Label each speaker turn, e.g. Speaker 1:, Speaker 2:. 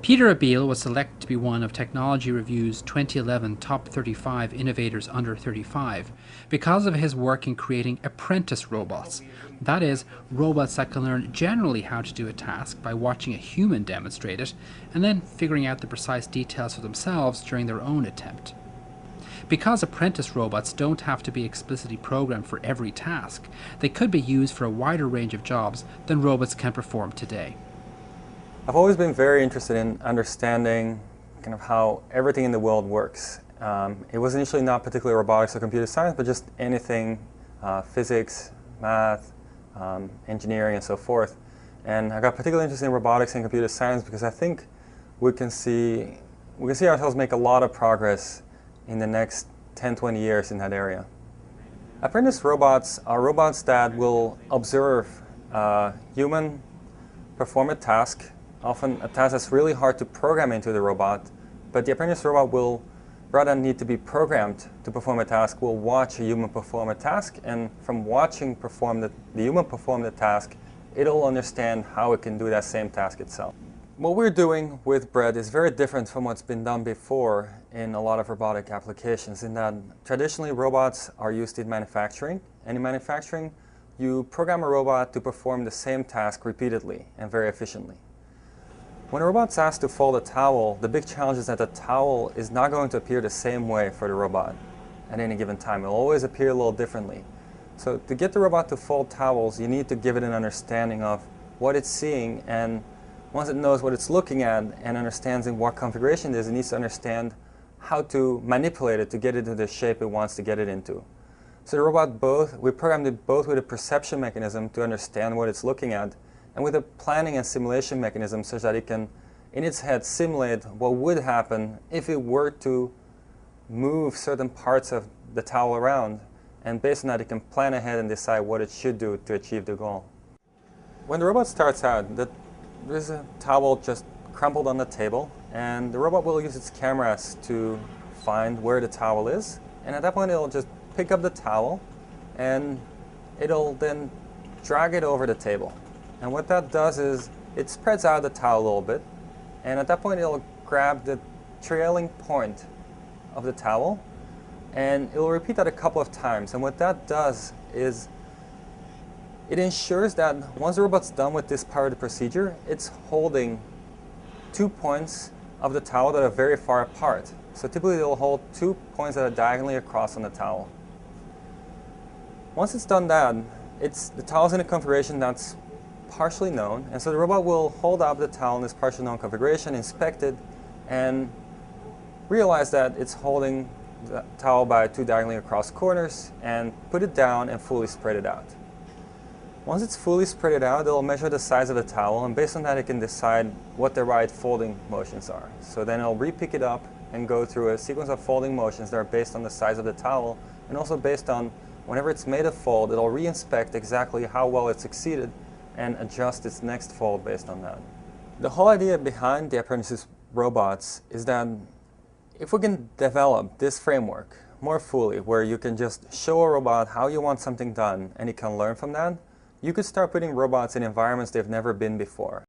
Speaker 1: Peter Abil was selected to be one of Technology Review's 2011 Top 35 Innovators Under 35 because of his work in creating apprentice robots. That is, robots that can learn generally how to do a task by watching a human demonstrate it and then figuring out the precise details for themselves during their own attempt. Because apprentice robots don't have to be explicitly programmed for every task, they could be used for a wider range of jobs than robots can perform today.
Speaker 2: I've always been very interested in understanding kind of how everything in the world works. It was initially not particularly robotics or computer science, but just anything, physics, math, engineering, and so forth. And I got particularly interested in robotics and computer science because I think we can see ourselves make a lot of progress in the next 10-20 years in that area. Apprentice robots are robots that will observe human perform a task, often a task that's really hard to program into the robot, but the apprentice robot will, rather than need to be programmed to perform a task, will watch a human perform a task, and from watching the human perform the task, it'll understand how it can do that same task itself. What we're doing with Bread is very different from what's been done before in a lot of robotic applications, in that traditionally robots are used in manufacturing, and in manufacturing you program a robot to perform the same task repeatedly and very efficiently. When a robot's asked to fold a towel, the big challenge is that the towel is not going to appear the same way for the robot at any given time. It will always appear a little differently. So to get the robot to fold towels, you need to give it an understanding of what it's seeing, and once it knows what it's looking at and understands in what configuration it is, it needs to understand how to manipulate it to get it into the shape it wants to get it into. So the robot we programmed it both with a perception mechanism to understand what it's looking at, and with a planning and simulation mechanism such that it can, in its head, simulate what would happen if it were to move certain parts of the towel around, and based on that it can plan ahead and decide what it should do to achieve the goal. When the robot starts out, there's a towel just crumpled on the table, and the robot will use its cameras to find where the towel is, and at that point it'll just pick up the towel and it'll then drag it over the table. And what that does is it spreads out the towel a little bit, and at that point it'll grab the trailing point of the towel and it'll repeat that a couple of times. And what that does is it ensures that once the robot's done with this part of the procedure, it's holding 2 points of the towel that are very far apart. So typically it'll hold 2 points that are diagonally across on the towel. Once it's done that, the towel's in a configuration that's partially known, and so the robot will hold up the towel in this partially known configuration, inspect it, and realize that it's holding the towel by 2 diagonally across corners, and put it down and fully spread it out. Once it's fully spread it out, it'll measure the size of the towel, and based on that it can decide what the right folding motions are. So then it'll re-pick it up and go through a sequence of folding motions that are based on the size of the towel, and also based on whenever it's made a fold, it'll re-inspect exactly how well it succeeded and adjust its next fold based on that. The whole idea behind the apprentice robots is that if we can develop this framework more fully, where you can just show a robot how you want something done and it can learn from that, you could start putting robots in environments they've never been before.